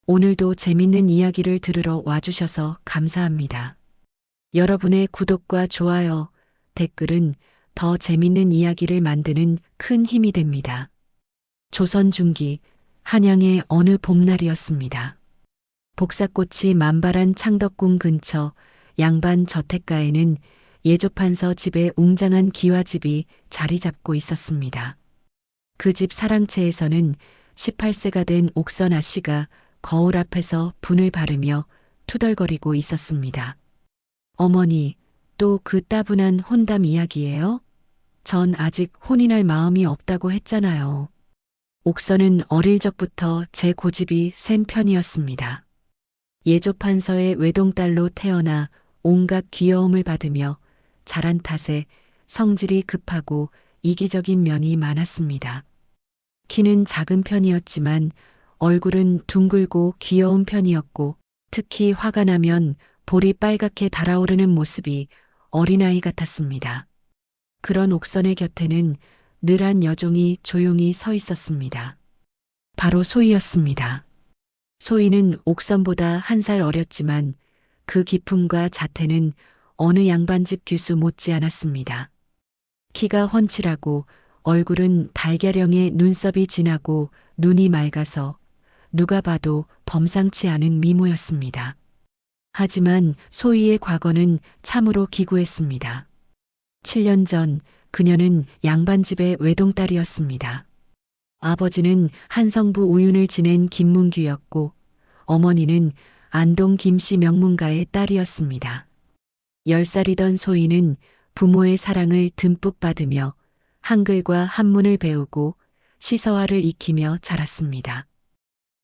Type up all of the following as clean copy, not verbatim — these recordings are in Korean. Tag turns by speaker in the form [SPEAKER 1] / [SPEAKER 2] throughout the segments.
[SPEAKER 1] 오늘도 재밌는 이야기를 들으러 와주셔서 감사합니다. 여러분의 구독과 좋아요, 댓글은 더 재밌는 이야기를 만드는 큰 힘이 됩니다. 조선 중기 한양의 어느 봄날이었습니다. 복사꽃이 만발한 창덕궁 근처 양반 저택가에는 예조판서 집에 웅장한 기와집이 자리 잡고 있었습니다. 그 집 사랑채에서는 18세가 된 옥선 아씨가 거울 앞에서 분을 바르며 투덜거리고 있었습니다. 어머니, 또 그 따분한 혼담 이야기예요? 전 아직 혼인할 마음이 없다고 했잖아요. 옥선은 어릴 적부터 제 고집이 센 편이었습니다. 예조판서의 외동딸로 태어나 온갖 귀여움을 받으며 자란 탓에 성질이 급하고 이기적인 면이 많았습니다. 키는 작은 편이었지만 얼굴은 둥글고 귀여운 편이었고 특히 화가 나면 볼이 빨갛게 달아오르는 모습이 어린아이 같았습니다. 그런 옥선의 곁에는 늘 한 여종이 조용히 서 있었습니다. 바로 소희였습니다. 소희는 옥선보다 1살 어렸지만 그 기품과 자태는 어느 양반집 귀수 못지 않았습니다. 키가 훤칠하고 얼굴은 달걀형의 눈썹이 진하고 눈이 맑아서 누가 봐도 범상치 않은 미모였습니다. 하지만 소희의 과거는 참으로 기구했습니다. 7년 전 그녀는 양반집의 외동딸이었습니다. 아버지는 한성부 우윤을 지낸 김문규였고 어머니는 안동 김씨 명문가의 딸이었습니다. 10살이던 소희는 부모의 사랑을 듬뿍 받으며 한글과 한문을 배우고 시서화를 익히며 자랐습니다.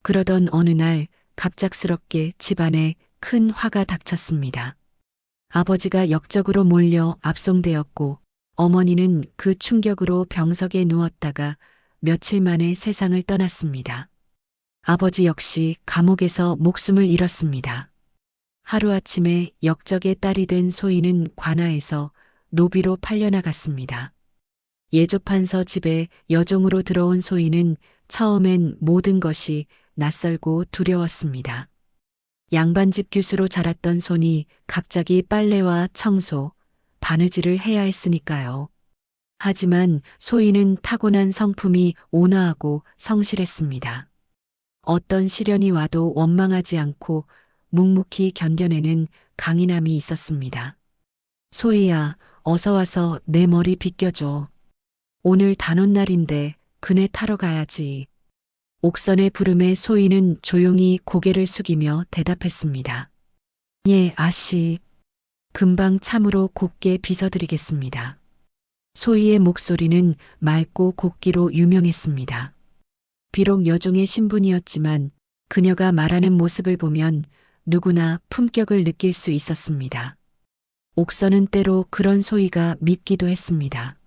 [SPEAKER 1] 그러던 어느 날 갑작스럽게 집안에 큰 화가 닥쳤습니다. 아버지가 역적으로 몰려 압송되었고 어머니는 그 충격으로 병석에 누웠다가 며칠 만에 세상을 떠났습니다. 아버지 역시 감옥에서 목숨을 잃었습니다. 하루아침에 역적의 딸이 된 소희는 관아에서 노비로 팔려나갔습니다. 예조판서 집에 여종으로 들어온 소희는 처음엔 모든 것이 낯설고 두려웠습니다. 양반집 교수로 자랐던 손이 갑자기 빨래와 청소, 바느질을 해야 했으니까요. 하지만 소희는 타고난 성품이 온화하고 성실했습니다. 어떤 시련이 와도 원망하지 않고 묵묵히 견뎌내는 강인함이 있었습니다. 소희야, 어서 와서 내 머리 빗겨줘. 오늘 단오날인데 그네 타러 가야지. 옥선의 부름에 소희는 조용히 고개를 숙이며 대답했습니다. 예, 아씨. 금방 참으로 곱게 빗어드리겠습니다. 소희의 목소리는 맑고 곱기로 유명했습니다. 비록 여종의 신분이었지만 그녀가 말하는 모습을 보면 누구나 품격을 느낄 수 있었습니다. 옥선은 때로 그런 소희가 밉기도 했습니다.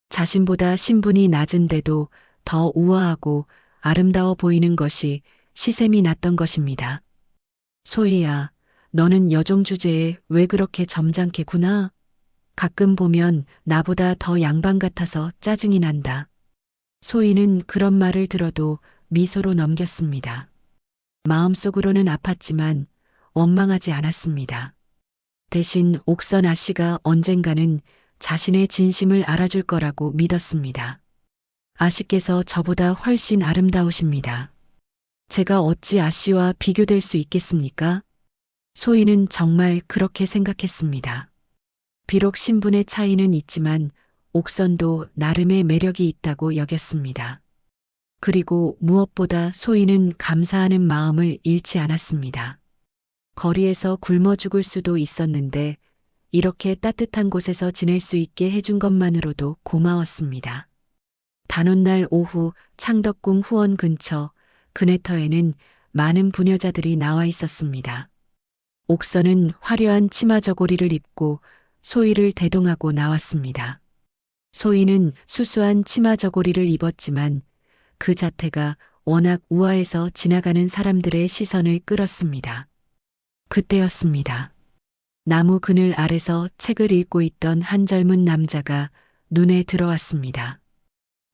[SPEAKER 1] 자신보다 신분이 낮은데도 더 우아하고 아름다워 보이는 것이 시샘이 났던 것입니다. 소희야, 너는 여종 주제에 왜 그렇게 점잖게 구나? 가끔 보면 나보다 더 양반 같아서 짜증이 난다. 소희는 그런 말을 들어도 미소로 넘겼습니다. 마음속으로는 아팠지만 원망하지 않았습니다. 대신 옥선 아씨가 언젠가는 자신의 진심을 알아줄 거라고 믿었습니다. 아씨께서 저보다 훨씬 아름다우십니다. 제가 어찌 아씨와 비교될 수 있겠습니까? 소희는 정말 그렇게 생각했습니다. 비록 신분의 차이는 있지만 옥선도 나름의 매력이 있다고 여겼습니다. 그리고 무엇보다 소희는 감사하는 마음을 잃지 않았습니다. 거리에서 굶어 죽을 수도 있었는데 이렇게 따뜻한 곳에서 지낼 수 있게 해준 것만으로도 고마웠습니다. 단오날 오후 창덕궁 후원 근처 그네터에는 많은 부녀자들이 나와 있었습니다. 옥선은 화려한 치마 저고리를 입고 소희를 대동하고 나왔습니다. 소희는 수수한 치마 저고리를 입었지만 그 자태가 워낙 우아해서 지나가는 사람들의 시선을 끌었습니다. 그때였습니다. 나무 그늘 아래서 책을 읽고 있던 한 젊은 남자가 눈에 들어왔습니다.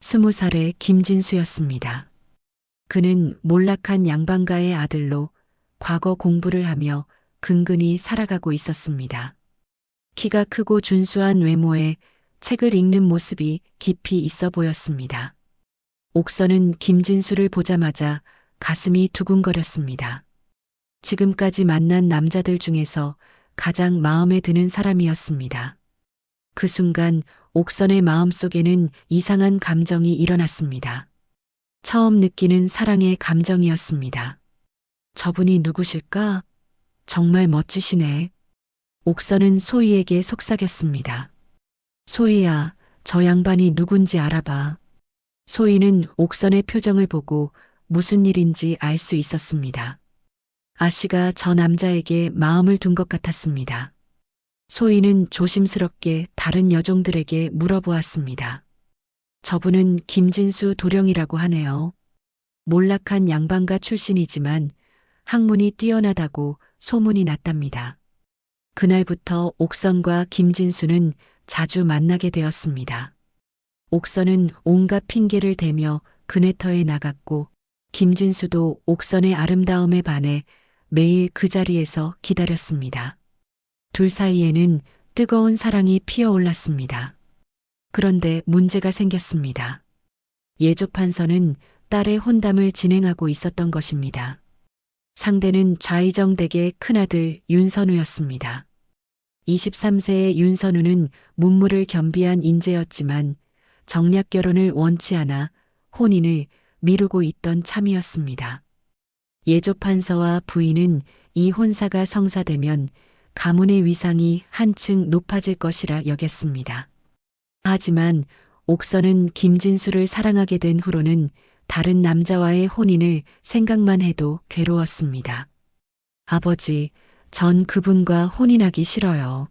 [SPEAKER 1] 20살의 김진수였습니다. 그는 몰락한 양반가의 아들로 과거 공부를 하며 근근히 살아가고 있었습니다. 키가 크고 준수한 외모에 책을 읽는 모습이 깊이 있어 보였습니다. 옥선은 김진수를 보자마자 가슴이 두근거렸습니다. 지금까지 만난 남자들 중에서 가장 마음에 드는 사람이었습니다. 그 순간 옥선의 마음속에는 이상한 감정이 일어났습니다. 처음 느끼는 사랑의 감정이었습니다. 저분이 누구실까? 정말 멋지시네. 옥선은 소희에게 속삭였습니다. 소희야, 저 양반이 누군지 알아봐. 소희는 옥선의 표정을 보고 무슨 일인지 알 수 있었습니다. 아씨가 저 남자에게 마음을 둔 것 같았습니다. 소희는 조심스럽게 다른 여종들에게 물어보았습니다. 저분은 김진수 도령이라고 하네요. 몰락한 양반가 출신이지만 학문이 뛰어나다고 소문이 났답니다. 그날부터 옥선과 김진수는 자주 만나게 되었습니다. 옥선은 온갖 핑계를 대며 그네터에 나갔고 김진수도 옥선의 아름다움에 반해 매일 그 자리에서 기다렸습니다. 둘 사이에는 뜨거운 사랑이 피어올랐습니다. 그런데 문제가 생겼습니다. 예조판서는 딸의 혼담을 진행하고 있었던 것입니다. 상대는 좌의정 댁의 큰아들 윤선우였습니다. 23세의 윤선우는 문물을 겸비한 인재였지만 정략 결혼을 원치 않아 혼인을 미루고 있던 참이었습니다. 예조판서와 부인은 이 혼사가 성사되면 가문의 위상이 한층 높아질 것이라 여겼습니다. 하지만 옥선은 김진수를 사랑하게 된 후로는 다른 남자와의 혼인을 생각만 해도 괴로웠습니다. 아버지, 전 그분과 혼인하기 싫어요.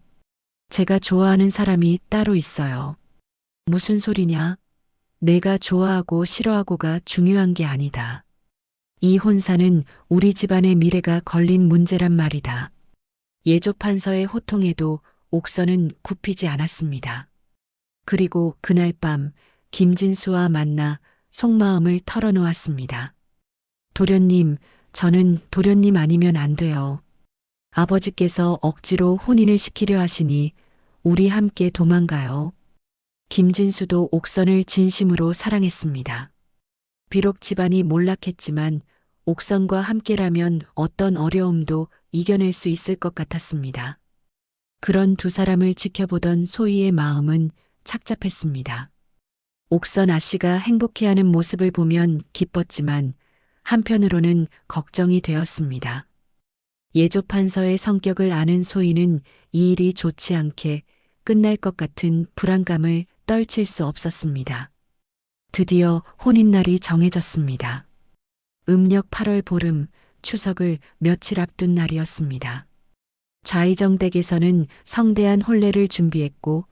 [SPEAKER 1] 제가 좋아하는 사람이 따로 있어요. 무슨 소리냐? 내가 좋아하고 싫어하고가 중요한 게 아니다. 이 혼사는 우리 집안의 미래가 걸린 문제란 말이다. 예조판서의 호통에도 옥선은 굽히지 않았습니다. 그리고 그날 밤 김진수와 만나 속마음을 털어놓았습니다. 도련님, 저는 도련님 아니면 안 돼요. 아버지께서 억지로 혼인을 시키려 하시니 우리 함께 도망가요. 김진수도 옥선을 진심으로 사랑했습니다. 비록 집안이 몰락했지만 옥선과 함께라면 어떤 어려움도 이겨낼 수 있을 것 같았습니다. 그런 두 사람을 지켜보던 소희의 마음은 착잡했습니다. 옥선 아씨가 행복해하는 모습을 보면 기뻤지만 한편으로는 걱정이 되었습니다. 예조판서의 성격을 아는 소희는 이 일이 좋지 않게 끝날 것 같은 불안감을 떨칠 수 없었습니다. 드디어 혼인날이 정해졌습니다. 음력 8월 보름, 추석을 며칠 앞둔 날이었습니다. 좌의정 댁에서는 성대한 혼례를 준비했고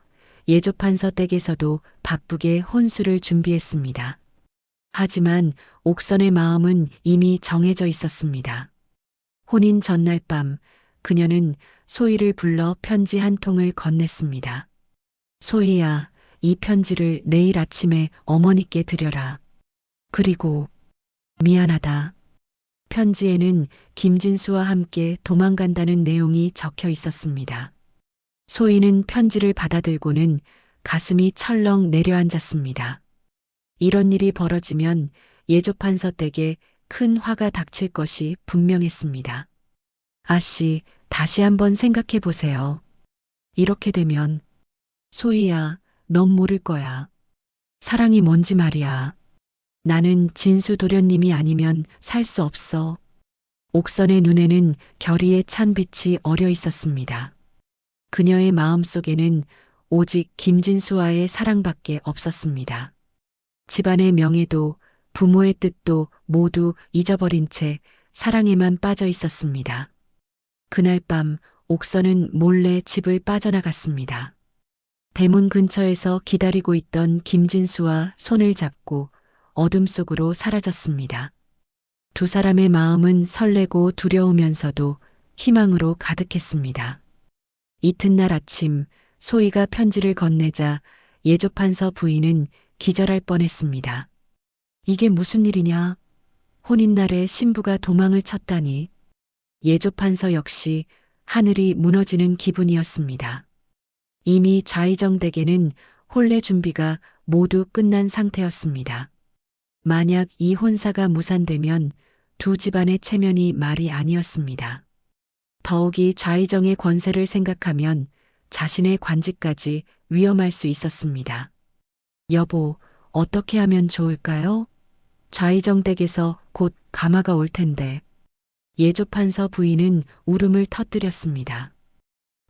[SPEAKER 1] 예조판서 댁에서도 바쁘게 혼수를 준비했습니다. 하지만 옥선의 마음은 이미 정해져 있었습니다. 혼인 전날 밤 그녀는 소희를 불러 편지 한 통을 건넸습니다. 소희야, 이 편지를 내일 아침에 어머니께 드려라. 그리고 미안하다. 편지에는 김진수와 함께 도망간다는 내용이 적혀 있었습니다. 소희는 편지를 받아들고는 가슴이 철렁 내려앉았습니다. 이런 일이 벌어지면 예조판서 댁에 큰 화가 닥칠 것이 분명했습니다. 아씨, 다시 한번 생각해 보세요. 이렇게 되면 소희야, 넌 모를 거야. 사랑이 뭔지 말이야. 나는 진수 도련님이 아니면 살 수 없어. 옥선의 눈에는 결의에 찬 빛이 어려 있었습니다. 그녀의 마음속에는 오직 김진수와의 사랑밖에 없었습니다. 집안의 명예도 부모의 뜻도 모두 잊어버린 채 사랑에만 빠져 있었습니다. 그날 밤 옥선은 몰래 집을 빠져나갔습니다. 대문 근처에서 기다리고 있던 김진수와 손을 잡고 어둠 속으로 사라졌습니다. 두 사람의 마음은 설레고 두려우면서도 희망으로 가득했습니다. 이튿날 아침 소희가 편지를 건네자 예조판서 부인은 기절할 뻔했습니다. 이게 무슨 일이냐? 혼인날에 신부가 도망을 쳤다니 예조판서 역시 하늘이 무너지는 기분이었습니다. 이미 좌의정 댁에는 혼례 준비가 모두 끝난 상태였습니다. 만약 이 혼사가 무산되면 두 집안의 체면이 말이 아니었습니다. 더욱이 좌의정의 권세를 생각하면 자신의 관직까지 위험할 수 있었습니다. 여보, 어떻게 하면 좋을까요? 좌의정 댁에서 곧 가마가 올 텐데. 예조판서 부인은 울음을 터뜨렸습니다.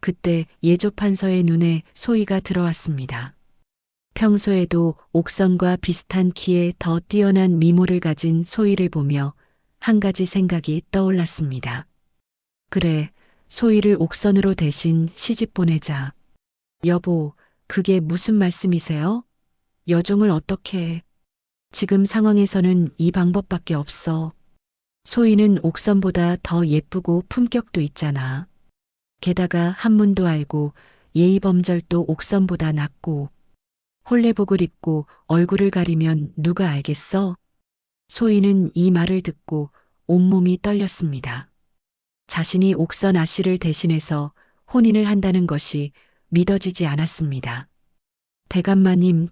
[SPEAKER 1] 그때 예조판서의 눈에 소희가 들어왔습니다. 평소에도 옥선과 비슷한 키에 더 뛰어난 미모를 가진 소희를 보며 한 가지 생각이 떠올랐습니다. 그래, 소희를 옥선으로 대신 시집 보내자. 여보, 그게 무슨 말씀이세요? 여종을 어떻게 해? 지금 상황에서는 이 방법밖에 없어. 소희는 옥선보다 더 예쁘고 품격도 있잖아. 게다가 한문도 알고 예의범절도 옥선보다 낫고 혼례복을 입고 얼굴을 가리면 누가 알겠어? 소희는 이 말을 듣고 온몸이 떨렸습니다. 자신이 옥선 아씨를 대신해서 혼인을 한다는 것이 믿어지지 않았습니다. 대감마님,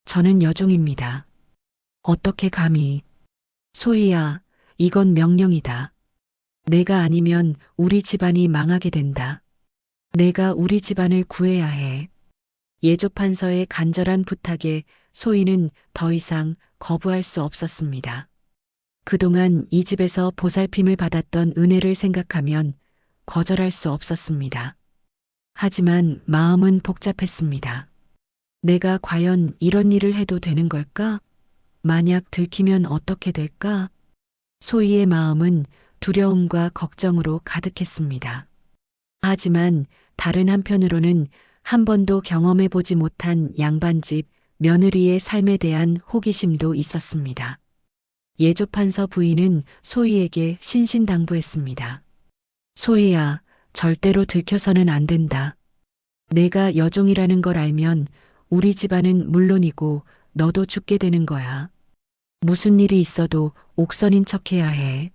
[SPEAKER 1] 저는 여종입니다. 어떻게 감히. 소희야, 이건 명령이다. 내가 아니면 우리 집안이 망하게 된다. 내가 우리 집안을 구해야 해. 예조판서의 간절한 부탁에 소희는 더 이상 거부할 수 없었습니다. 그동안 이 집에서 보살핌을 받았던 은혜를 생각하면 거절할 수 없었습니다. 하지만 마음은 복잡했습니다. 내가 과연 이런 일을 해도 되는 걸까? 만약 들키면 어떻게 될까? 소희의 마음은 두려움과 걱정으로 가득했습니다. 하지만 다른 한편으로는 한 번도 경험해보지 못한 양반집 며느리의 삶에 대한 호기심도 있었습니다. 예조판서 부인은 소희에게 신신당부했습니다. 소희야, 절대로 들켜서는 안 된다. 내가 여종이라는 걸 알면 우리 집안은 물론이고 너도 죽게 되는 거야. 무슨 일이 있어도 옥선인 척해야 해.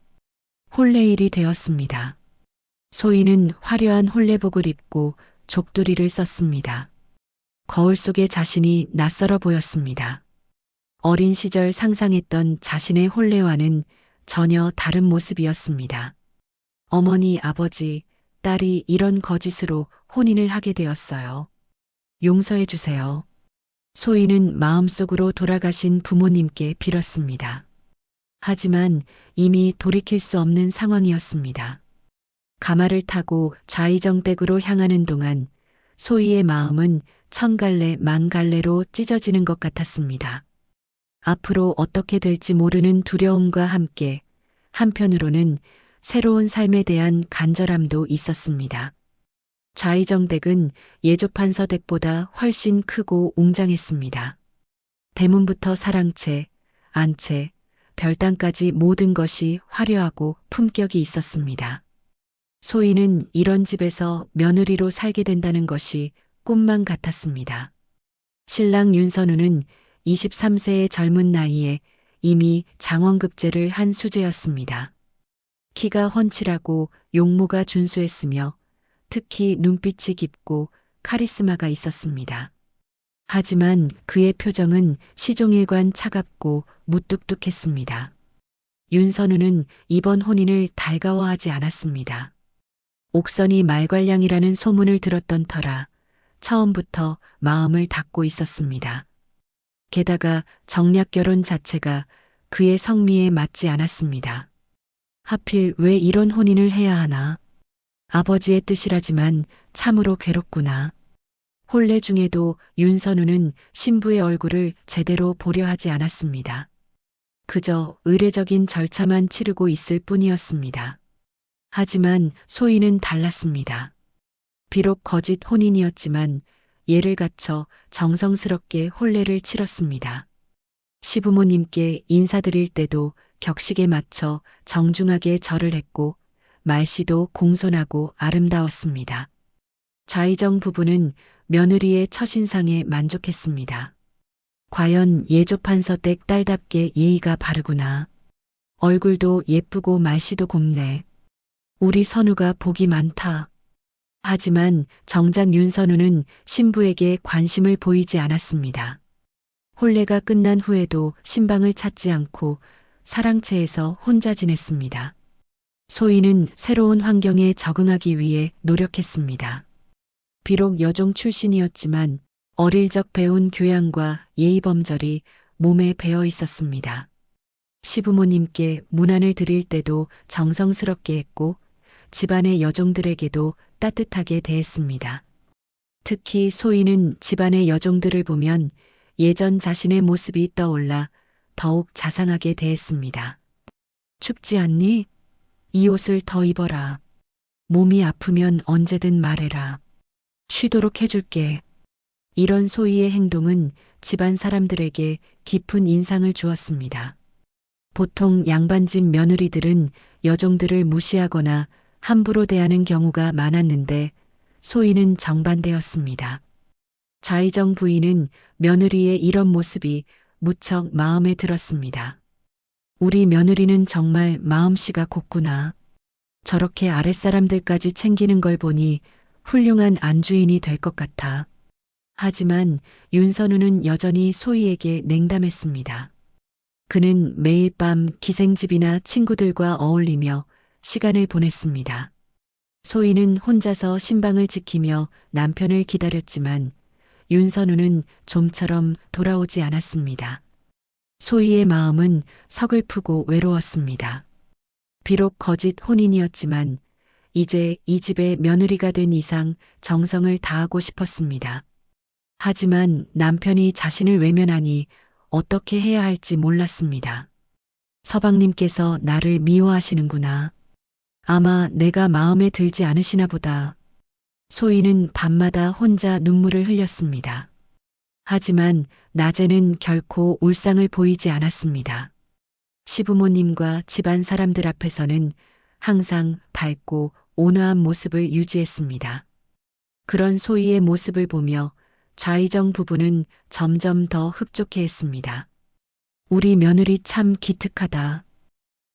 [SPEAKER 1] 혼례일이 되었습니다. 소희는 화려한 혼례복을 입고 족두리를 썼습니다. 거울 속에 자신이 낯설어 보였습니다. 어린 시절 상상했던 자신의 혼례와는 전혀 다른 모습이었습니다. 어머니, 아버지, 딸이 이런 거짓으로 혼인을 하게 되었어요. 용서해 주세요. 소희는 마음속으로 돌아가신 부모님께 빌었습니다. 하지만 이미 돌이킬 수 없는 상황이었습니다. 가마를 타고 좌의정 댁으로 향하는 동안 소희의 마음은 천갈래 만갈래로 찢어지는 것 같았습니다. 앞으로 어떻게 될지 모르는 두려움과 함께 한편으로는 새로운 삶에 대한 간절함도 있었습니다. 좌의정 댁은 예조판서 댁보다 훨씬 크고 웅장했습니다. 대문부터 사랑채, 안채, 별당까지 모든 것이 화려하고 품격이 있었습니다. 소희는 이런 집에서 며느리로 살게 된다는 것이 꿈만 같았습니다. 신랑 윤선우는 23세의 젊은 나이에 이미 장원급제를 한 수재였습니다. 키가 훤칠하고 용모가 준수했으며 특히 눈빛이 깊고 카리스마가 있었습니다. 하지만 그의 표정은 시종일관 차갑고 무뚝뚝했습니다. 윤선우는 이번 혼인을 달가워하지 않았습니다. 옥선이 말괄량이라는 소문을 들었던 터라 처음부터 마음을 닫고 있었습니다. 게다가 정략 결혼 자체가 그의 성미에 맞지 않았습니다. 하필 왜 이런 혼인을 해야 하나? 아버지의 뜻이라지만 참으로 괴롭구나. 혼례 중에도 윤선우는 신부의 얼굴을 제대로 보려 하지 않았습니다. 그저 의례적인 절차만 치르고 있을 뿐이었습니다. 하지만 소희는 달랐습니다. 비록 거짓 혼인이었지만 예를 갖춰 정성스럽게 혼례를 치렀습니다. 시부모님께 인사드릴 때도 격식에 맞춰 정중하게 절을 했고 말씨도 공손하고 아름다웠습니다. 좌의정 부부는 며느리의 첫인상에 만족했습니다. 과연 예조판서 댁 딸답게 예의가 바르구나. 얼굴도 예쁘고 말씨도 곱네. 우리 선우가 복이 많다. 하지만 정작 윤선우는 신부에게 관심을 보이지 않았습니다. 혼례가 끝난 후에도 신방을 찾지 않고 사랑채에서 혼자 지냈습니다. 소희는 새로운 환경에 적응하기 위해 노력했습니다. 비록 여종 출신이었지만 어릴 적 배운 교양과 예의범절이 몸에 배어 있었습니다. 시부모님께 문안을 드릴 때도 정성스럽게 했고 집안의 여종들에게도 따뜻하게 대했습니다. 특히 소희는 집안의 여종들을 보면 예전 자신의 모습이 떠올라 더욱 자상하게 대했습니다. 춥지 않니? 이 옷을 더 입어라. 몸이 아프면 언제든 말해라. 쉬도록 해줄게. 이런 소희의 행동은 집안 사람들에게 깊은 인상을 주었습니다. 보통 양반집 며느리들은 여종들을 무시하거나 함부로 대하는 경우가 많았는데 소희는 정반대였습니다. 좌의정 부인은 며느리의 이런 모습이 무척 마음에 들었습니다. 우리 며느리는 정말 마음씨가 곱구나. 저렇게 아랫사람들까지 챙기는 걸 보니 훌륭한 안주인이 될 것 같아. 하지만 윤선우는 여전히 소희에게 냉담했습니다. 그는 매일 밤 기생집이나 친구들과 어울리며 시간을 보냈습니다. 소희는 혼자서 신방을 지키며 남편을 기다렸지만 윤선우는 좀처럼 돌아오지 않았습니다. 소희의 마음은 서글프고 외로웠습니다. 비록 거짓 혼인이었지만 이제 이 집의 며느리가 된 이상 정성을 다하고 싶었습니다. 하지만 남편이 자신을 외면하니 어떻게 해야 할지 몰랐습니다. 서방님께서 나를 미워하시는구나. 아마 내가 마음에 들지 않으시나 보다. 소희는 밤마다 혼자 눈물을 흘렸습니다. 하지만 낮에는 결코 울상을 보이지 않았습니다. 시부모님과 집안 사람들 앞에서는 항상 밝고 온화한 모습을 유지했습니다. 그런 소희의 모습을 보며 좌의정 부부는 점점 더 흡족해했습니다. 우리 며느리 참 기특하다.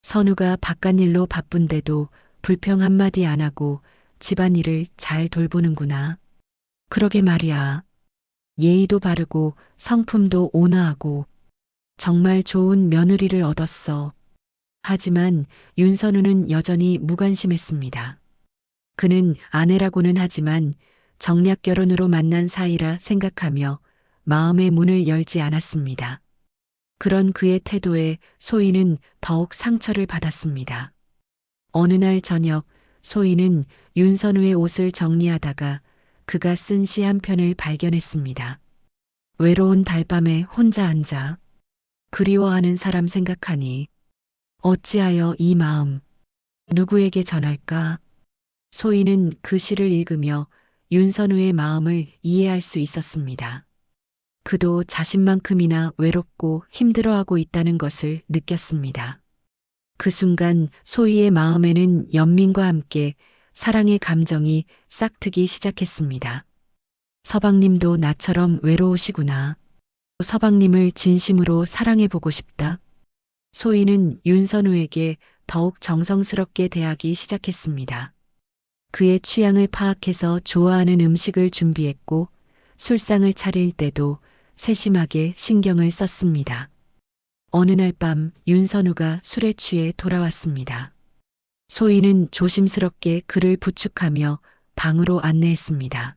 [SPEAKER 1] 선우가 바깥일로 바쁜데도 불평 한마디 안 하고 집안일을 잘 돌보는구나. 그러게 말이야. 예의도 바르고 성품도 온화하고 정말 좋은 며느리를 얻었어. 하지만 윤선우는 여전히 무관심했습니다. 그는 아내라고는 하지만 정략 결혼으로 만난 사이라 생각하며 마음의 문을 열지 않았습니다. 그런 그의 태도에 소희는 더욱 상처를 받았습니다. 어느 날 저녁 소희는 윤선우의 옷을 정리하다가 그가 쓴 시 한 편을 발견했습니다. 외로운 달밤에 혼자 앉아 그리워하는 사람 생각하니 어찌하여 이 마음 누구에게 전할까? 소희는 그 시를 읽으며 윤선우의 마음을 이해할 수 있었습니다. 그도 자신만큼이나 외롭고 힘들어하고 있다는 것을 느꼈습니다. 그 순간 소희의 마음에는 연민과 함께 사랑의 감정이 싹트기 시작했습니다. 서방님도 나처럼 외로우시구나. 서방님을 진심으로 사랑해보고 싶다. 소희는 윤선우에게 더욱 정성스럽게 대하기 시작했습니다. 그의 취향을 파악해서 좋아하는 음식을 준비했고 술상을 차릴 때도 세심하게 신경을 썼습니다. 어느 날 밤 윤선우가 술에 취해 돌아왔습니다. 소희는 조심스럽게 그를 부축하며 방으로 안내했습니다.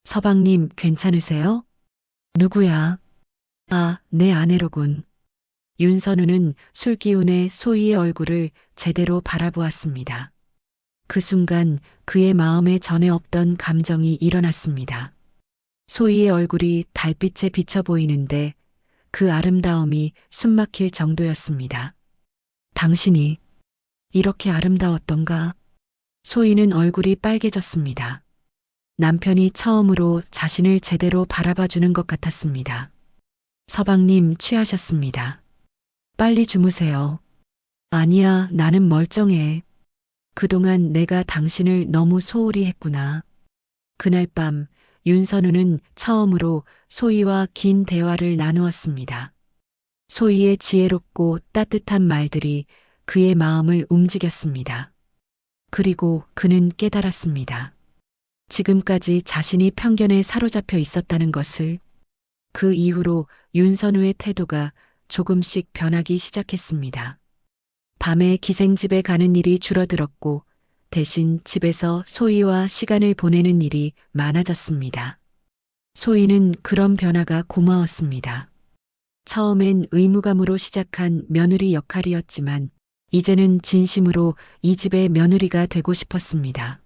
[SPEAKER 1] 서방님 괜찮으세요? 누구야? 아, 내 아내로군. 윤선우는 술기운에 소희의 얼굴을 제대로 바라보았습니다. 그 순간 그의 마음에 전에 없던 감정이 일어났습니다. 소희의 얼굴이 달빛에 비쳐 보이는데 그 아름다움이 숨막힐 정도였습니다. 당신이 이렇게 아름다웠던가? 소희는 얼굴이 빨개졌습니다. 남편이 처음으로 자신을 제대로 바라봐주는 것 같았습니다. 서방님 취하셨습니다. 빨리 주무세요. 아니야, 나는 멀쩡해. 그동안 내가 당신을 너무 소홀히 했구나. 그날 밤 윤선우는 처음으로 소희와 긴 대화를 나누었습니다. 소희의 지혜롭고 따뜻한 말들이 그의 마음을 움직였습니다. 그리고 그는 깨달았습니다. 지금까지 자신이 편견에 사로잡혀 있었다는 것을. 그 이후로 윤선우의 태도가 조금씩 변하기 시작했습니다. 밤에 기생집에 가는 일이 줄어들었고 대신 집에서 소희와 시간을 보내는 일이 많아졌습니다. 소희는 그런 변화가 고마웠습니다. 처음엔 의무감으로 시작한 며느리 역할이었지만 이제는 진심으로 이 집의 며느리가 되고 싶었습니다.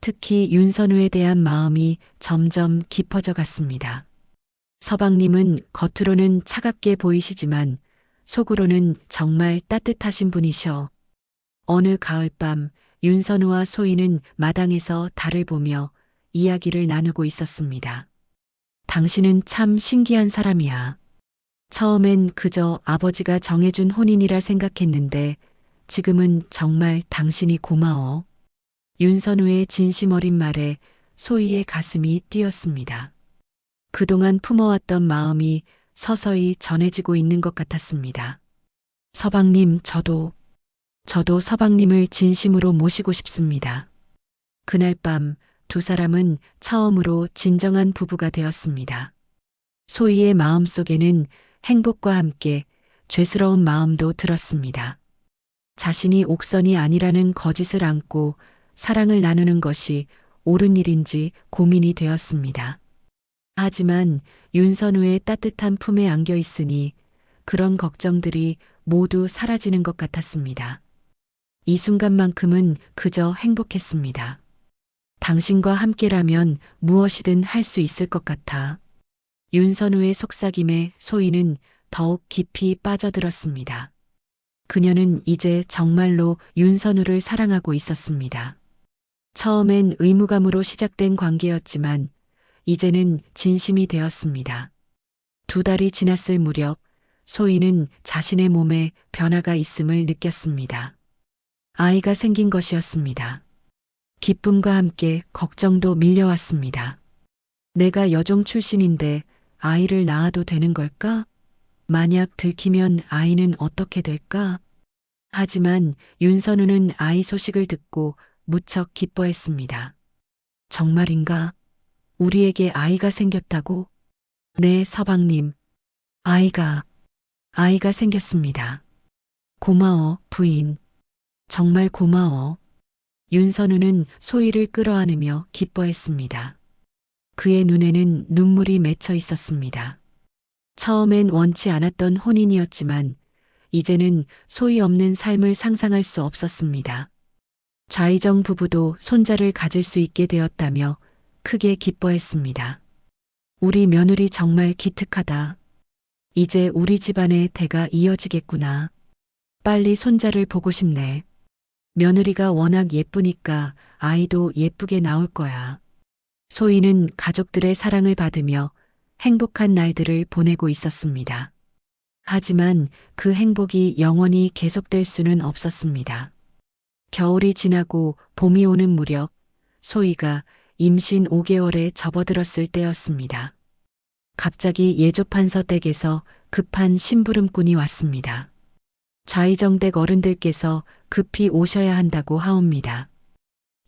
[SPEAKER 1] 특히 윤선우에 대한 마음이 점점 깊어져 갔습니다. 서방님은 겉으로는 차갑게 보이시지만 속으로는 정말 따뜻하신 분이셔. 어느 가을밤 윤선우와 소희는 마당에서 달을 보며 이야기를 나누고 있었습니다. 당신은 참 신기한 사람이야. 처음엔 그저 아버지가 정해준 혼인이라 생각했는데 지금은 정말 당신이 고마워. 윤선우의 진심 어린 말에 소희의 가슴이 뛰었습니다. 그동안 품어왔던 마음이 서서히 전해지고 있는 것 같았습니다. 서방님, 저도 서방님을 진심으로 모시고 싶습니다. 그날 밤 두 사람은 처음으로 진정한 부부가 되었습니다. 소희의 마음속에는 행복과 함께 죄스러운 마음도 들었습니다. 자신이 옥선이 아니라는 거짓을 안고 사랑을 나누는 것이 옳은 일인지 고민이 되었습니다. 하지만 윤선우의 따뜻한 품에 안겨 있으니 그런 걱정들이 모두 사라지는 것 같았습니다. 이 순간만큼은 그저 행복했습니다. 당신과 함께라면 무엇이든 할 수 있을 것 같아. 윤선우의 속삭임에 소희는 더욱 깊이 빠져들었습니다. 그녀는 이제 정말로 윤선우를 사랑하고 있었습니다. 처음엔 의무감으로 시작된 관계였지만 이제는 진심이 되었습니다. 2달이 지났을 무렵 소희는 자신의 몸에 변화가 있음을 느꼈습니다. 아이가 생긴 것이었습니다. 기쁨과 함께 걱정도 밀려왔습니다. 내가 여종 출신인데 아이를 낳아도 되는 걸까? 만약 들키면 아이는 어떻게 될까? 하지만 윤선우는 아이 소식을 듣고 무척 기뻐했습니다. 정말인가? 우리에게 아이가 생겼다고? 네, 서방님. 아이가 생겼습니다. 고마워, 부인. 정말 고마워. 윤선우는 소희를 끌어안으며 기뻐했습니다. 그의 눈에는 눈물이 맺혀 있었습니다. 처음엔 원치 않았던 혼인이었지만 이제는 소희 없는 삶을 상상할 수 없었습니다. 좌이정 부부도 손자를 가질 수 있게 되었다며 크게 기뻐했습니다. 우리 며느리 정말 기특하다. 이제 우리 집안의 대가 이어지겠구나. 빨리 손자를 보고 싶네. 며느리가 워낙 예쁘니까 아이도 예쁘게 나올 거야. 소희는 가족들의 사랑을 받으며 행복한 날들을 보내고 있었습니다. 하지만 그 행복이 영원히 계속될 수는 없었습니다. 겨울이 지나고 봄이 오는 무렵 소희가 임신 5개월에 접어들었을 때였습니다. 갑자기 예조판서 댁에서 급한 심부름꾼이 왔습니다. 좌이정댁 어른들께서 급히 오셔야 한다고 하옵니다.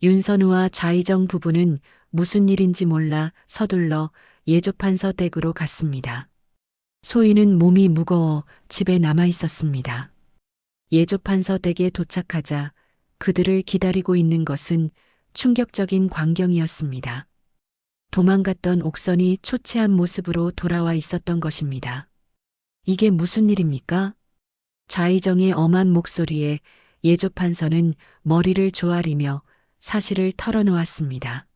[SPEAKER 1] 윤선우와 좌이정 부부는 무슨 일인지 몰라 서둘러 예조판서 댁으로 갔습니다. 소희는 몸이 무거워 집에 남아 있었습니다. 예조판서 댁에 도착하자 그들을 기다리고 있는 것은 충격적인 광경이었습니다. 도망갔던 옥선이 초췌한 모습으로 돌아와 있었던 것입니다. 이게 무슨 일입니까? 좌이정의 엄한 목소리에 예조판서는 머리를 조아리며 사실을 털어놓았습니다.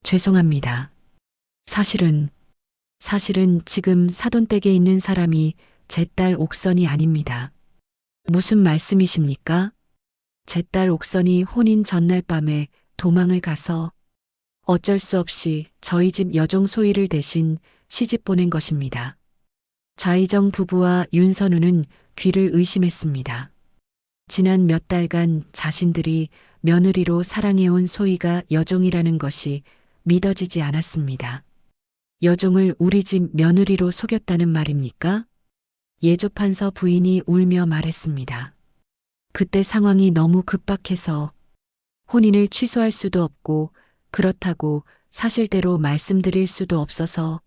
[SPEAKER 1] 죄송합니다. 사실은 지금 사돈댁에 있는 사람이 제 딸 옥선이 아닙니다. 무슨 말씀이십니까? 제 딸 옥선이 혼인 전날 밤에 도망을 가서 어쩔 수 없이 저희 집 여종 소희를 대신 시집 보낸 것입니다. 좌이정 부부와 윤선우는 귀를 의심했습니다. 지난 몇 달간 자신들이 며느리로 사랑해온 소희가 여종이라는 것이 믿어지지 않았습니다. 여종을 우리 집 며느리로 속였다는 말입니까? 예조판서 부인이 울며 말했습니다. 그때 상황이 너무 급박해서 혼인을 취소할 수도 없고 그렇다고 사실대로 말씀드릴 수도 없어서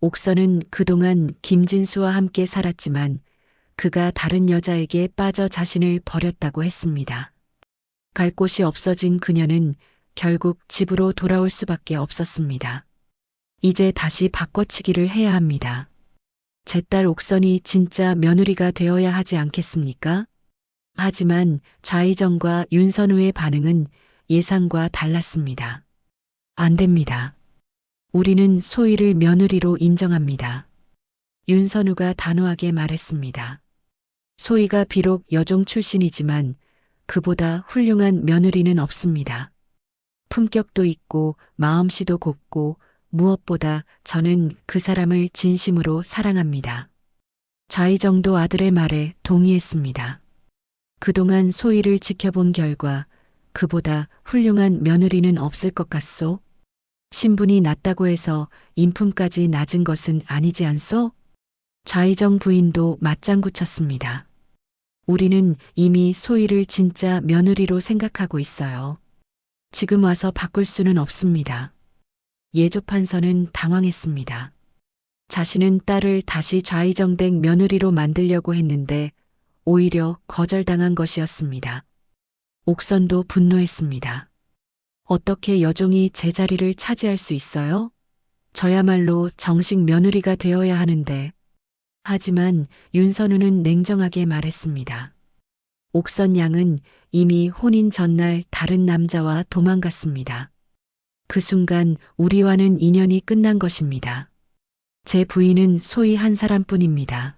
[SPEAKER 1] 옥선은 그동안 김진수와 함께 살았지만 그가 다른 여자에게 빠져 자신을 버렸다고 했습니다. 갈 곳이 없어진 그녀는 결국 집으로 돌아올 수밖에 없었습니다. 이제 다시 바꿔치기를 해야 합니다. 제 딸 옥선이 진짜 며느리가 되어야 하지 않겠습니까? 하지만 좌이정과 윤선우의 반응은 예상과 달랐습니다. 안 됩니다. 우리는 소희를 며느리로 인정합니다. 윤선우가 단호하게 말했습니다. 소희가 비록 여종 출신이지만 그보다 훌륭한 며느리는 없습니다. 품격도 있고 마음씨도 곱고 무엇보다 저는 그 사람을 진심으로 사랑합니다. 좌이정도 아들의 말에 동의했습니다. 그동안 소희를 지켜본 결과 그보다 훌륭한 며느리는 없을 것 같소? 신분이 낮다고 해서 인품까지 낮은 것은 아니지 않소? 좌이정 부인도 맞장구 쳤습니다. 우리는 이미 소희를 진짜 며느리로 생각하고 있어요. 지금 와서 바꿀 수는 없습니다. 예조판서는 당황했습니다. 자신은 딸을 다시 좌이정댁 며느리로 만들려고 했는데 오히려 거절당한 것이었습니다. 옥선도 분노했습니다. 어떻게 여종이 제 자리를 차지할 수 있어요? 저야말로 정식 며느리가 되어야 하는데. 하지만 윤선우는 냉정하게 말했습니다. 옥선 양은 이미 혼인 전날 다른 남자와 도망갔습니다. 그 순간 우리와는 인연이 끝난 것입니다. 제 부인은 소희 한 사람뿐입니다.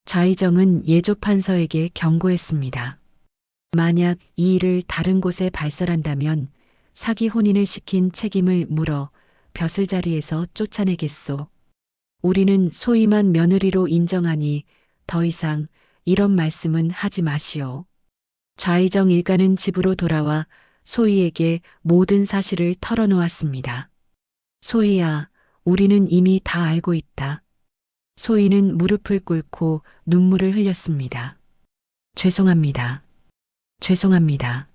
[SPEAKER 1] 좌이정은 예조판서에게 경고했습니다. 만약 이 일을 다른 곳에 발설한다면 사기 혼인을 시킨 책임을 물어 벼슬자리에서 쫓아내겠소. 우리는 소희만 며느리로 인정하니 더 이상 이런 말씀은 하지 마시오. 좌이정 일가는 집으로 돌아와 소희에게 모든 사실을 털어놓았습니다. 소희야, 우리는 이미 다 알고 있다. 소희는 무릎을 꿇고 눈물을 흘렸습니다. 죄송합니다. 죄송합니다.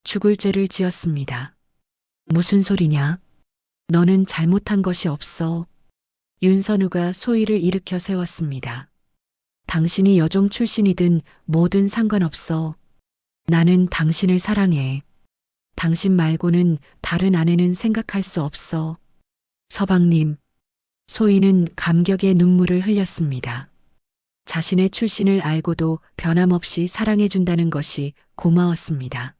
[SPEAKER 1] 죽을 죄를 지었습니다. 무슨 소리냐? 너는 잘못한 것이 없어. 윤선우가 소희를 일으켜 세웠습니다. 당신이 여종 출신이든 뭐든 상관없어. 나는 당신을 사랑해. 당신 말고는 다른 아내는 생각할 수 없어. 서방님. 소희는 감격의 눈물을 흘렸습니다. 자신의 출신을 알고도 변함없이 사랑해준다는 것이 고마웠습니다.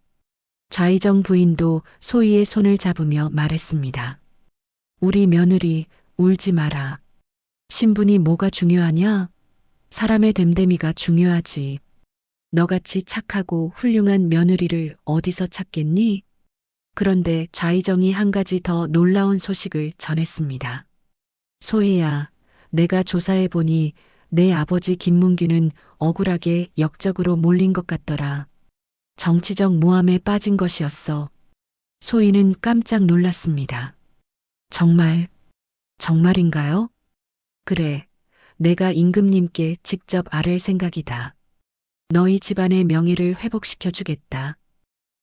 [SPEAKER 1] 좌이정 부인도 소희의 손을 잡으며 말했습니다. 우리 며느리, 울지 마라. 신분이 뭐가 중요하냐? 사람의 됨됨이가 중요하지. 너같이 착하고 훌륭한 며느리를 어디서 찾겠니? 그런데 좌이정이 한 가지 더 놀라운 소식을 전했습니다. 소희야, 내가 조사해보니 내 아버지 김문규는 억울하게 역적으로 몰린 것 같더라. 정치적 모함에 빠진 것이었어. 소희는 깜짝 놀랐습니다. 정말인가요? 그래, 내가 임금님께 직접 아랠 생각이다. 너희 집안의 명예를 회복시켜주겠다.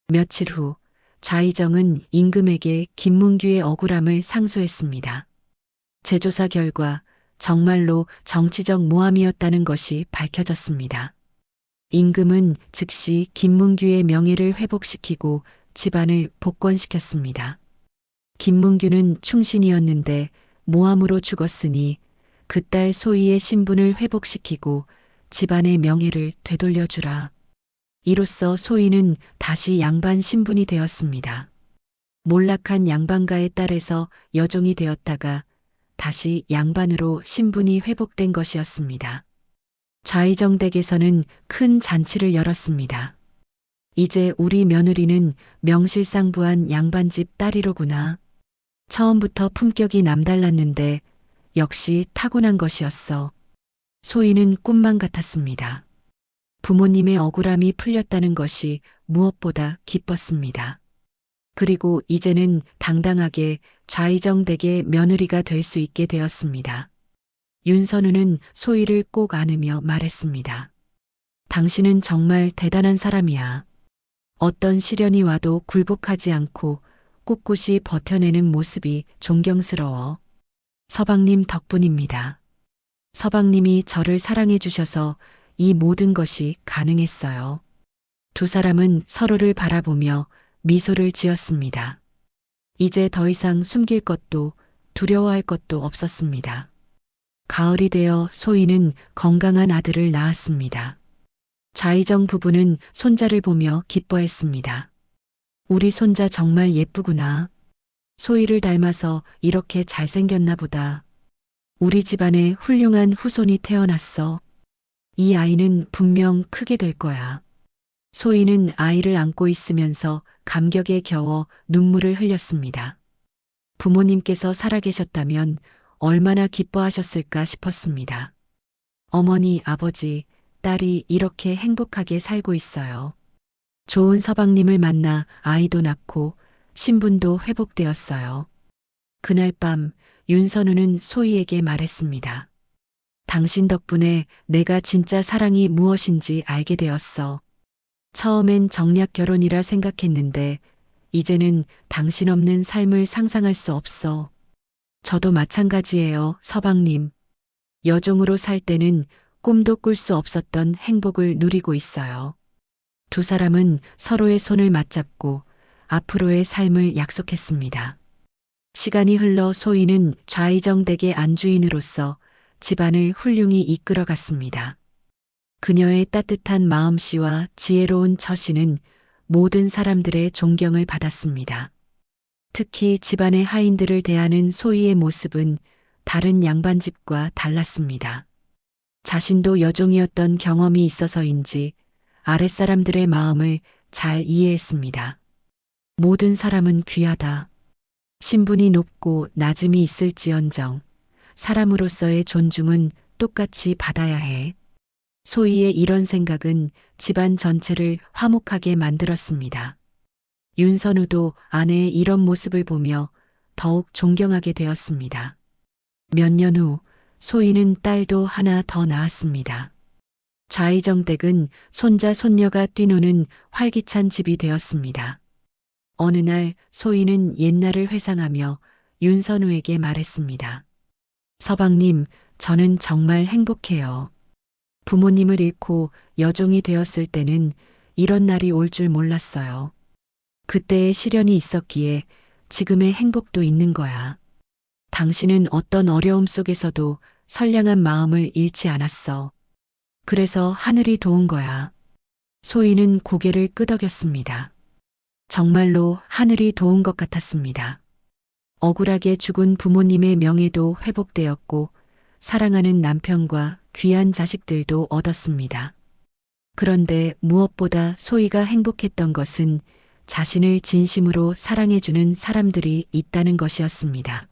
[SPEAKER 1] 며칠 후 좌이정은 임금에게 김문규의 억울함을 상소했습니다. 재조사 결과 정말로 정치적 모함이었다는 것이 밝혀졌습니다. 임금은 즉시 김문규의 명예를 회복시키고 집안을 복권시켰습니다. 김문규는 충신이었는데 모함으로 죽었으니 그 딸 소희의 신분을 회복시키고 집안의 명예를 되돌려주라. 이로써 소희는 다시 양반 신분이 되었습니다. 몰락한 양반가의 딸에서 여종이 되었다가 다시 양반으로 신분이 회복된 것이었습니다. 좌이정 댁에서는 큰 잔치를 열었습니다. 이제 우리 며느리는 명실상부한 양반집 딸이로구나. 처음부터 품격이 남달랐는데 역시 타고난 것이었어. 소희는 꿈만 같았습니다. 부모님의 억울함이 풀렸다는 것이 무엇보다 기뻤습니다. 그리고 이제는 당당하게 좌이정 댁의 며느리가 될 수 있게 되었습니다. 윤선우는 소희를 꼭 안으며 말했습니다. 당신은 정말 대단한 사람이야. 어떤 시련이 와도 굴복하지 않고 꿋꿋이 버텨내는 모습이 존경스러워. 서방님 덕분입니다. 서방님이 저를 사랑해 주셔서 이 모든 것이 가능했어요. 두 사람은 서로를 바라보며 미소를 지었습니다. 이제 더 이상 숨길 것도 두려워할 것도 없었습니다. 가을이 되어 소희는 건강한 아들을 낳았습니다. 좌이정 부부는 손자를 보며 기뻐했습니다. 우리 손자 정말 예쁘구나. 소희를 닮아서 이렇게 잘생겼나 보다. 우리 집안에 훌륭한 후손이 태어났어. 이 아이는 분명 크게 될 거야. 소희는 아이를 안고 있으면서 감격에 겨워 눈물을 흘렸습니다. 부모님께서 살아계셨다면 얼마나 기뻐하셨을까 싶었습니다. 어머니, 아버지, 딸이 이렇게 행복하게 살고 있어요. 좋은 서방님을 만나 아이도 낳고 신분도 회복되었어요. 그날 밤 윤선우는 소희에게 말했습니다. 당신 덕분에 내가 진짜 사랑이 무엇인지 알게 되었어. 처음엔 정략 결혼이라 생각했는데 이제는 당신 없는 삶을 상상할 수 없어. 저도 마찬가지예요, 서방님. 여종으로 살 때는 꿈도 꿀 수 없었던 행복을 누리고 있어요. 두 사람은 서로의 손을 맞잡고 앞으로의 삶을 약속했습니다. 시간이 흘러 소희는 좌이정 댁의 안주인으로서 집안을 훌륭히 이끌어갔습니다. 그녀의 따뜻한 마음씨와 지혜로운 처신은 모든 사람들의 존경을 받았습니다. 특히 집안의 하인들을 대하는 소희의 모습은 다른 양반집과 달랐습니다. 자신도 여종이었던 경험이 있어서인지 아랫사람들의 마음을 잘 이해했습니다. 모든 사람은 귀하다. 신분이 높고 낮음이 있을지언정 사람으로서의 존중은 똑같이 받아야 해. 소희의 이런 생각은 집안 전체를 화목하게 만들었습니다. 윤선우도 아내의 이런 모습을 보며 더욱 존경하게 되었습니다. 몇 년 후 소희는 딸도 하나 더 낳았습니다. 좌이정 댁은 손자 손녀가 뛰노는 활기찬 집이 되었습니다. 어느 날 소희는 옛날을 회상하며 윤선우에게 말했습니다. 서방님, 저는 정말 행복해요. 부모님을 잃고 여종이 되었을 때는 이런 날이 올 줄 몰랐어요. 그때의 시련이 있었기에 지금의 행복도 있는 거야. 당신은 어떤 어려움 속에서도 선량한 마음을 잃지 않았어. 그래서 하늘이 도운 거야. 소희는 고개를 끄덕였습니다. 정말로 하늘이 도운 것 같았습니다. 억울하게 죽은 부모님의 명예도 회복되었고 사랑하는 남편과 귀한 자식들도 얻었습니다. 그런데 무엇보다 소희가 행복했던 것은 자신을 진심으로 사랑해주는 사람들이 있다는 것이었습니다.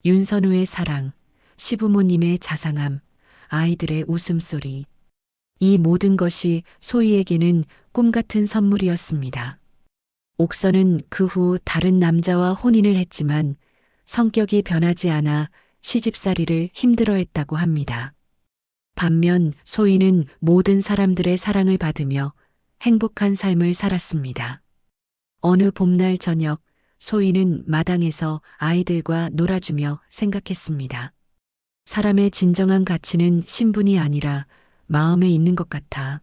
[SPEAKER 1] 윤선우의 사랑, 시부모님의 자상함, 아이들의 웃음소리. 이 모든 것이 소희에게는 꿈같은 선물이었습니다. 옥선은 그 후 다른 남자와 혼인을 했지만 성격이 변하지 않아 시집살이를 힘들어했다고 합니다. 반면 소희는 모든 사람들의 사랑을 받으며 행복한 삶을 살았습니다. 어느 봄날 저녁 소희는 마당에서 아이들과 놀아주며 생각했습니다. 사람의 진정한 가치는 신분이 아니라 마음에 있는 것 같아.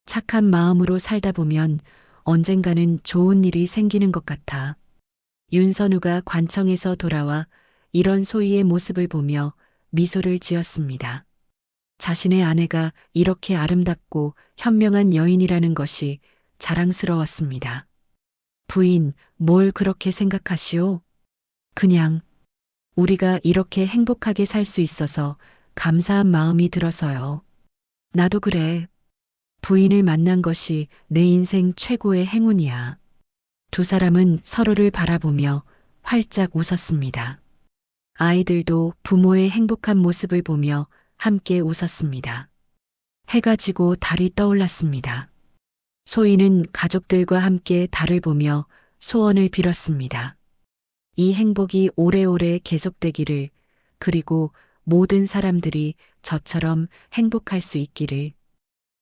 [SPEAKER 1] 착한 마음으로 살다 보면 언젠가는 좋은 일이 생기는 것 같아. 윤선우가 관청에서 돌아와 이런 소희의 모습을 보며 미소를 지었습니다. 자신의 아내가 이렇게 아름답고 현명한 여인이라는 것이 자랑스러웠습니다. 부인, 뭘 그렇게 생각하시오? 그냥 우리가 이렇게 행복하게 살 수 있어서 감사한 마음이 들어서요. 나도 그래. 부인을 만난 것이 내 인생 최고의 행운이야. 두 사람은 서로를 바라보며 활짝 웃었습니다. 아이들도 부모의 행복한 모습을 보며 함께 웃었습니다. 해가 지고 달이 떠올랐습니다. 소희는 가족들과 함께 달을 보며 소원을 빌었습니다. 이 행복이 오래오래 계속되기를, 그리고 모든 사람들이 저처럼 행복할 수 있기를.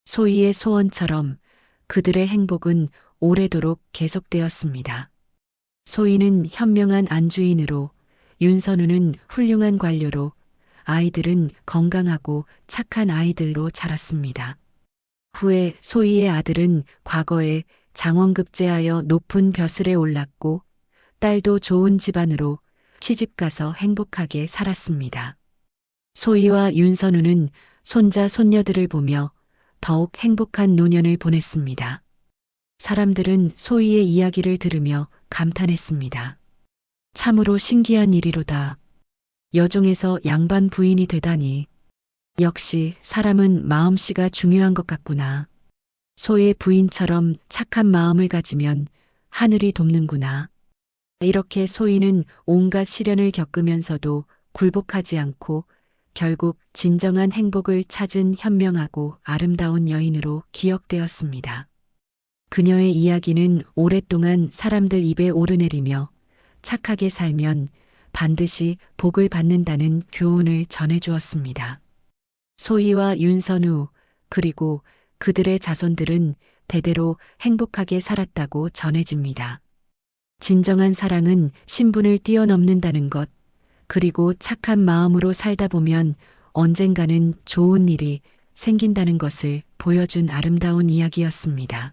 [SPEAKER 1] 소희의 소원처럼 그들의 행복은 오래도록 계속되었습니다. 소희는 현명한 안주인으로, 윤선우는 훌륭한 관료로, 아이들은 건강하고 착한 아이들로 자랐습니다. 후에 소희의 아들은 과거에 장원급제하여 높은 벼슬에 올랐고, 딸도 좋은 집안으로 시집가서 행복하게 살았습니다. 소희와 윤선우는 손자 손녀들을 보며 더욱 행복한 노년을 보냈습니다. 사람들은 소희의 이야기를 들으며 감탄했습니다. 참으로 신기한 일이로다. 여종에서 양반 부인이 되다니. 역시 사람은 마음씨가 중요한 것 같구나. 소의 부인처럼 착한 마음을 가지면 하늘이 돕는구나. 이렇게 소희는 온갖 시련을 겪으면서도 굴복하지 않고 결국 진정한 행복을 찾은 현명하고 아름다운 여인으로 기억되었습니다. 그녀의 이야기는 오랫동안 사람들 입에 오르내리며 착하게 살면 반드시 복을 받는다는 교훈을 전해주었습니다. 소희와 윤선우 그리고 그들의 자손들은 대대로 행복하게 살았다고 전해집니다. 진정한 사랑은 신분을 뛰어넘는다는 것, 그리고 착한 마음으로 살다 보면 언젠가는 좋은 일이 생긴다는 것을 보여준 아름다운 이야기였습니다.